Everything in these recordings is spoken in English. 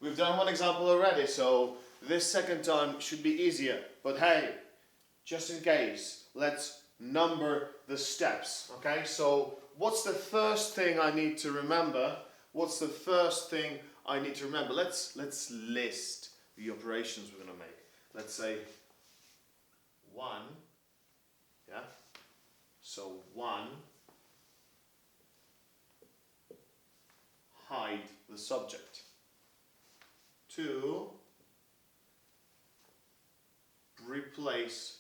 We've done one example already, so this second time should be easier. But hey, just in case, let's number the steps, okay? So what's the first thing I need to remember? What's the first thing I need to remember? Let's list the operations we're going to make. Let's say 1, yeah? So 1, hide the subject. 2, replace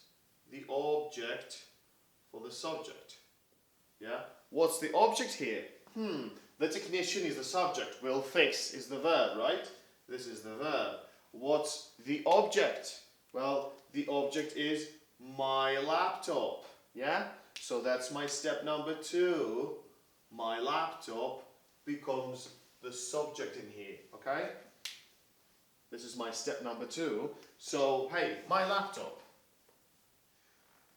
the object for the subject. Yeah? What's the object here? The technician is the subject. Will fix is the verb, right? This is the verb. What's the object? Well, the object is my laptop. Yeah? So that's my step number 2. My laptop becomes the subject in here. Okay? This is my step number 2. So, hey, my laptop.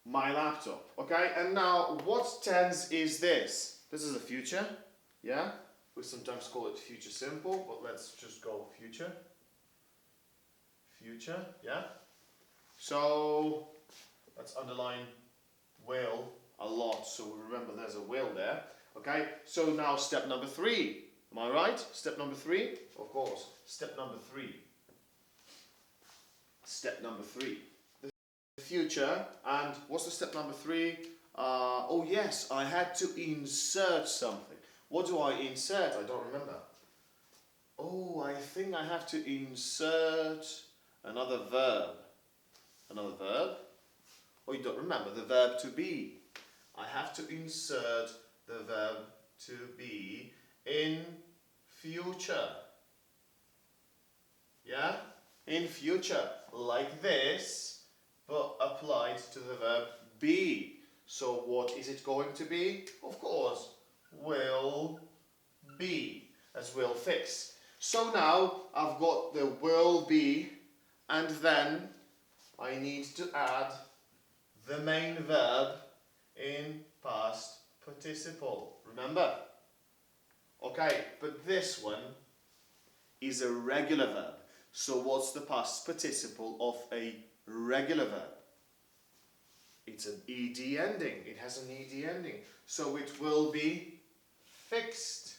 My laptop. Okay? And now, what tense is this? This is a future. Yeah? We sometimes call it future simple, but let's just go future. Future. Yeah? So, let's underline will a lot so we remember there's a will there. Okay? So now step number 3. Am I right? Step number 3? Of course. Step number 3. Step number 3. The future, and what's the step number 3? Oh yes, I had to insert something. What do I insert? I don't remember. Oh, I think I have to insert another verb. Another verb? Oh, you don't remember the verb to be. I have to insert the verb to be in future. Yeah? In future, like this, but applied to the verb be. So what is it going to be? Of course, will be, as will fix. So now I've got the will be, and then I need to add the main verb in past participle. Remember? Okay, but this one is a regular verb. So what's the past participle of a regular verb? It's an ed ending. It has an ed ending. So it will be fixed.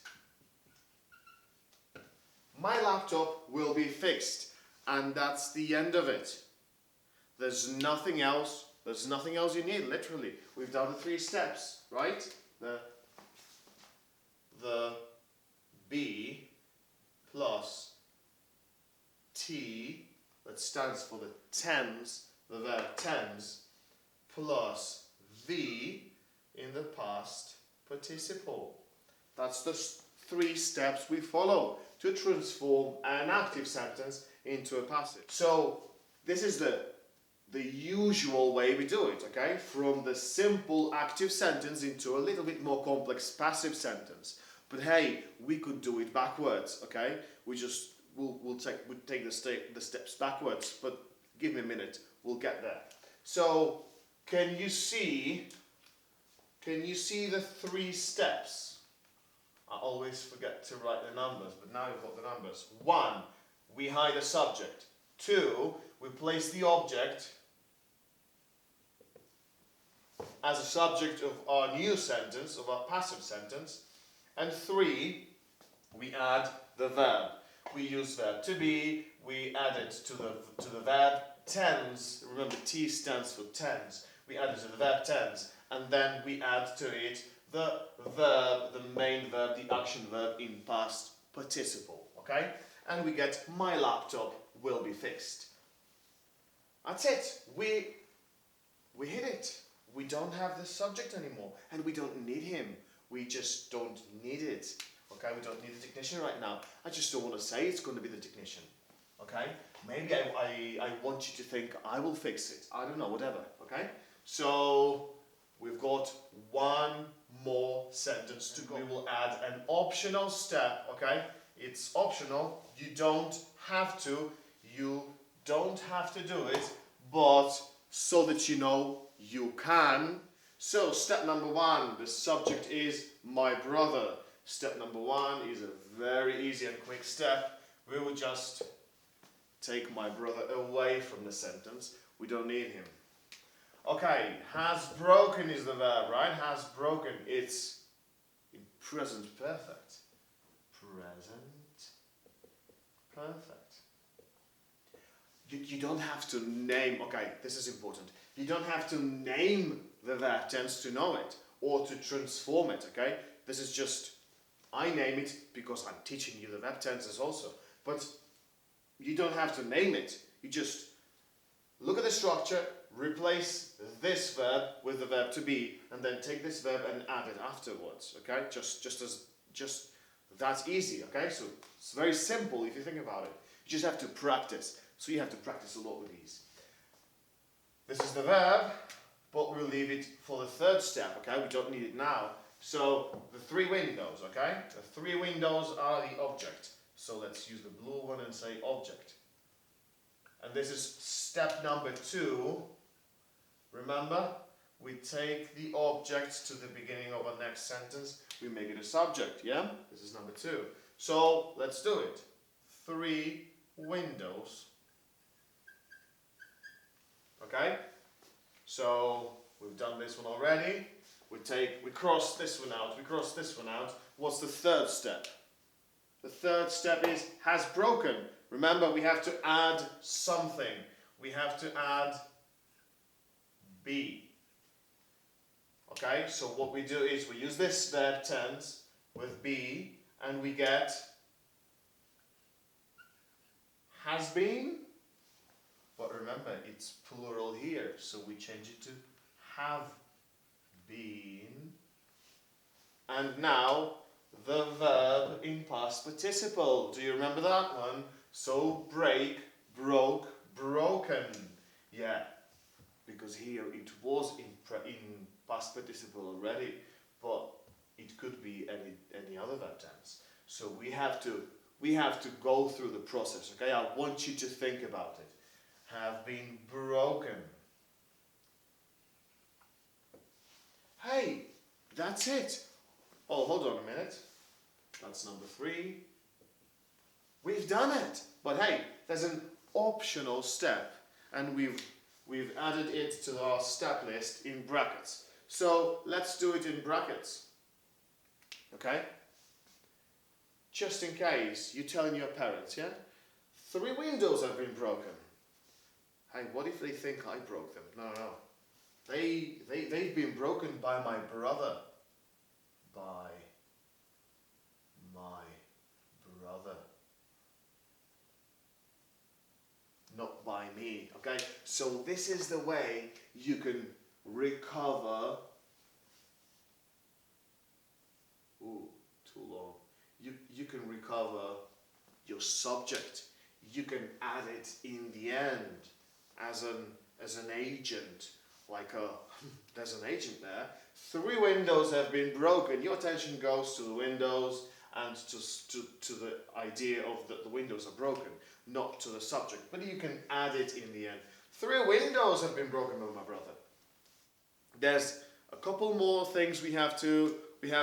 My laptop will be fixed. And that's the end of it. There's nothing else. There's nothing else you need, literally. We've done the 3 steps, right? The be plus T, that stands for the tense, the verb tense, plus V in the past participle. That's the 3 steps we follow to transform an active sentence into a passive. So this is the usual way we do it, okay? From the simple active sentence into a little bit more complex passive sentence. But hey, we could do it backwards, okay? We'll take the steps backwards, but give me a minute, we'll get there. So, can you see the 3 steps? I always forget to write the numbers, but now you've got the numbers. 1, we hide the subject. 2, we place the object as a subject of our new sentence, of our passive sentence. And 3, we add the verb. We use verb to be, we add it to the verb tense. Remember, T stands for tense. We add it to the verb tense, and then we add to it the verb, the main verb, the action verb in past participle. Okay? And we get my laptop will be fixed. That's it. We hit it. We don't have the subject anymore, and we don't need him. We just don't need it. Okay, we don't need the technician right now. I just don't want to say it's going to be the technician. Okay? Maybe I want you to think I will fix it. I don't know, whatever. Okay? So we've got 1 more sentence to go. We will add an optional step. Okay? It's optional. You don't have to. You don't have to do it, but so that you know you can, So step number 1, the subject is my brother. Step number 1 is a very easy and quick step. We will just take my brother away from the sentence. We don't need him. Okay, has broken is the verb, right? Has broken. It's in present perfect. Present perfect. You don't have to name, okay, this is important. You don't have to name the verb tense to know it or to transform it, okay? This is just, I name it because I'm teaching you the verb tenses also. But you don't have to name it. You just look at the structure, replace this verb with the verb to be, and then take this verb and add it afterwards, okay? Just that's easy, okay? So it's very simple if you think about it. You just have to practice. So you have to practice a lot with these. This is the verb, but we'll leave it for the third step, okay? We don't need it now. So the 3 windows, okay? The 3 windows are the object. So let's use the blue one and say object. And this is step number 2. Remember, we take the object to the beginning of our next sentence. We make it a subject, yeah? This is number 2. So let's do it. 3 windows. Okay? So we've done this one already. We cross this one out. We cross this one out. What's the third step? The third step is has broken. Remember, we have to add something. We have to add be. Okay, so what we do is we use this verb tense with be and we get has been. But remember, it's plural here, so we change it to have been. And now the verb in past participle. Do you remember that one? So break, broke, broken. Yeah, because here it was in past participle already, but it could be any other verb tense. So we have to go through the process. Okay, I want you to think about it. Have been broken. Hey, that's it. Oh, hold on a minute. That's number 3. We've done it. But hey, there's an optional step, and we've added it to our step list in brackets. So let's do it in brackets. Okay? Just in case you're telling your parents, yeah? 3 windows have been broken. Hey, what if they think I broke them? No. They've been broken by my brother. By my brother. Not by me, okay? So this is the way you can recover. Ooh, too long. You can recover your subject. You can add it in the end as an agent, like there's an agent there. 3 windows have been broken. Your attention goes to the windows and to the idea of that the windows are broken, not to the subject. But you can add it in the end. 3 windows have been broken by my brother. There's a couple more things we have to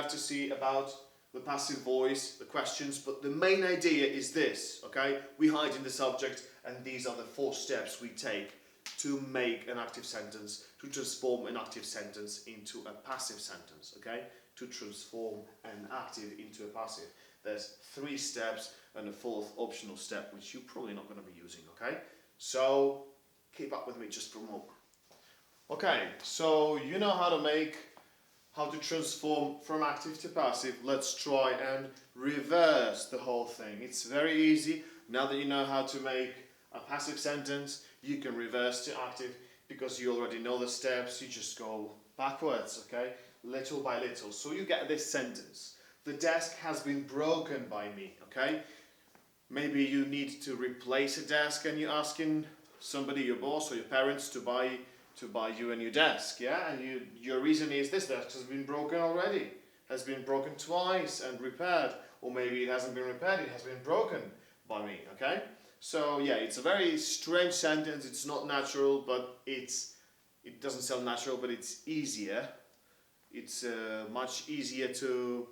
see about the passive voice, the questions, but the main idea is this, okay? We hide in the subject, and these are the 4 steps we take to make an active sentence, to transform an active sentence into a passive sentence, okay? To transform an active into a passive. There's 3 steps and a 4th optional step, which you're probably not going to be using, okay? So keep up with me just for a moment. Okay, so you know how to transform from active to passive. Let's try and reverse the whole thing. It's very easy. Now that you know how to make a passive sentence, you can reverse to active because you already know the steps. You just go backwards, okay? Little by little. So you get this sentence. The desk has been broken by me, okay? Maybe you need to replace a desk and you're asking somebody, your boss or your parents, to buy you a new desk, yeah? And your reason is this desk has been broken already. Has been broken twice and repaired. Or maybe it hasn't been repaired, it has been broken by me, okay? So yeah, it's a very strange sentence. It's not natural, but it doesn't sound natural, but it's easier it's much easier to,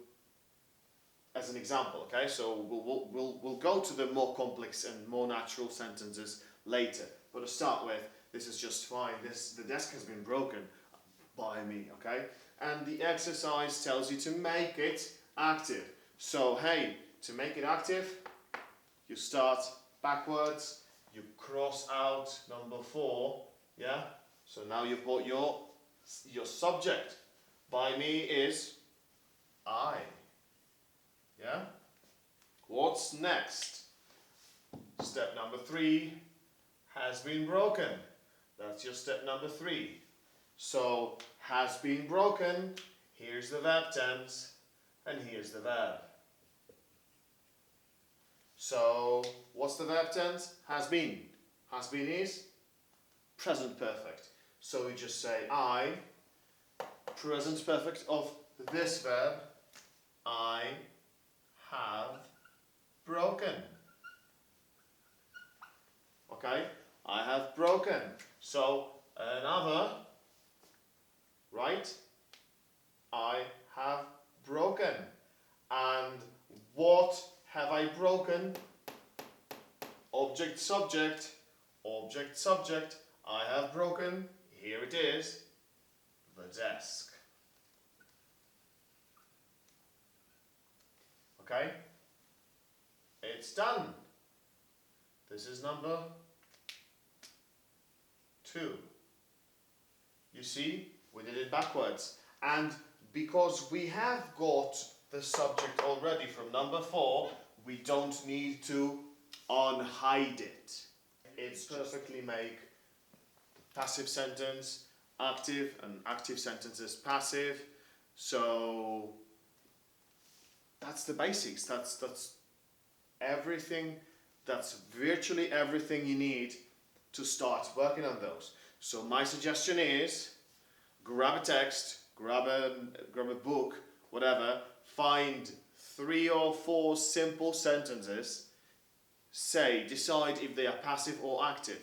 as an example, okay? So we'll go to the more complex and more natural sentences later. But to start with, this is just fine. The desk has been broken by me, okay? And the exercise tells you to make it active. So hey, to make it active, you start backwards, you cross out number 4, yeah? So now you've got your subject. By me is I, yeah? What's next? Step number 3 has been broken. That's your step number 3. So, has been broken, here's the verb tense, and here's the verb. So, what's the verb tense? Has been. Has been is present perfect. So we just say I, present perfect of this verb, I have broken. Okay? I have broken. So, another, right? I have broken. And what have I broken? Object, subject, object, subject. I have broken, here it is, the desk. Okay? It's done. This is number 2. You see, we did it backwards. And because we have got the subject already from number 4, we don't need to unhide it. It's perfectly make passive sentence active and active sentences passive. So that's the basics. That's everything. That's virtually everything you need to start working on those. So my suggestion is grab a text, grab a book, whatever, find 3 or 4 simple sentences, decide if they are passive or active.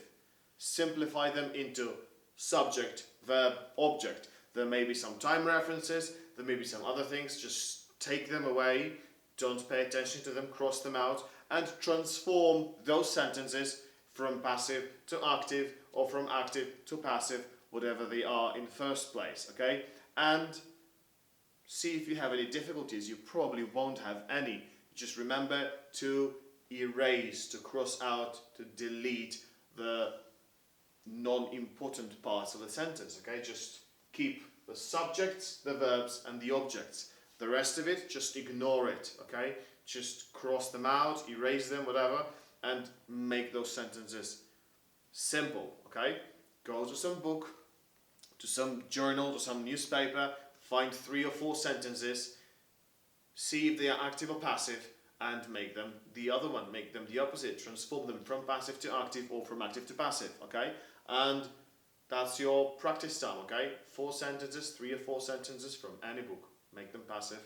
Simplify them into subject, verb, object. There may be some time references, there may be some other things, just take them away, don't pay attention to them, cross them out, and transform those sentences from passive to active or from active to passive, whatever they are in the first place, okay? And see if you have any difficulties. You probably won't have any. Just remember to erase, to cross out, to delete the non-important parts of the sentence, okay? Just keep the subjects, the verbs, and the objects. The rest of it, just ignore it, okay? Just cross them out, erase them, whatever, and make those sentences simple, okay? Go to some book, to some journal, to some newspaper, find 3 or 4 sentences, see if they are active or passive, and make them the other one, make them the opposite, transform them from passive to active or from active to passive, okay? And that's your practice time, okay? 4 sentences, 3 or 4 sentences from any book. Make them passive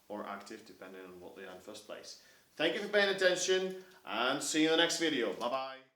or active depending on what they are in the first place. Thank you for paying attention and see you in the next video. Bye bye.